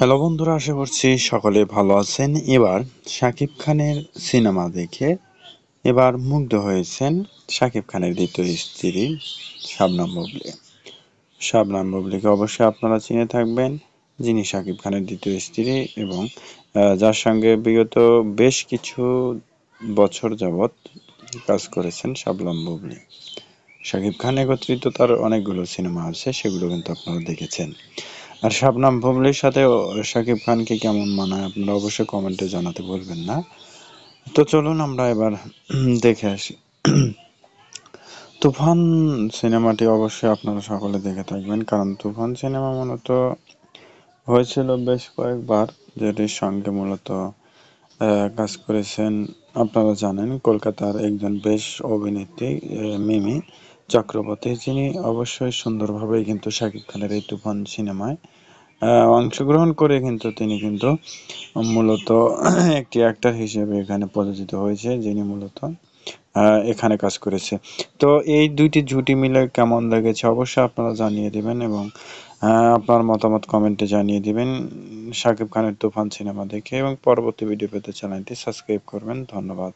Hello বন্ধুরা, আশা করছি সকলে ভালো আছেন। এবার শাকিব খানের সিনেমা দেখে এবার মুগ্ধ হয়েছেন শাকিব খানের দ্বিতীয় স্ত্রী শাবনম বুবলী। শাবনম বুবলীকে অবশ্যই আপনারা চিনে থাকবেন, যিনি শাকিব খানের দ্বিতীয় স্ত্রী এবং যার সঙ্গে বিগত বেশ কিছু বছর যাবৎ কাজ করেছেন শাবনম বুবলী। শাকিব খান একত্রিত তার অনেকগুলো সিনেমা আছে, সেগুলো কিন্তু আপনারা দেখেছেন। আর শাবনম বুবলীর সাথে শাকিব খানকে কেমন মানায় আপনারা অবশ্যই কমেন্টে জানাতে ভুলবেন না। তো চলুন আমরা এবার দেখে আসি। তুফান সিনেমাটি অবশ্যই আপনারা সকলে দেখে থাকবেন, কারণ তুফান সিনেমা মূলত হয়েছিল বেশ কয়েকবার, যেটির সঙ্গে মূলত কাজ করেছেন আপনারা জানেন কলকাতার একজন বেশ অভিনেত্রী মিমি চক্রবর্তী, যিনি অবশ্যই সুন্দরভাবেই কিন্তু শাকিব খানের এই তুফান সিনেমায় অংশগ্রহণ করে তিনি কিন্তু মূলত একটি অ্যাক্টর হিসেবে এখানে প্রযোজিত হয়েছে, যিনি মূলত এখানে কাজ করেছে। তো এই দুইটি জুটি মিলে কেমন লেগেছে অবশ্যই আপনারা জানিয়ে দিবেন এবং আপনার মতামত কমেন্টে জানিয়ে দিবেন শাকিব খানের তুফান সিনেমা দেখে, এবং পরবর্তী ভিডিও পেতে চ্যানেলটি সাবস্ক্রাইব করবেন। ধন্যবাদ।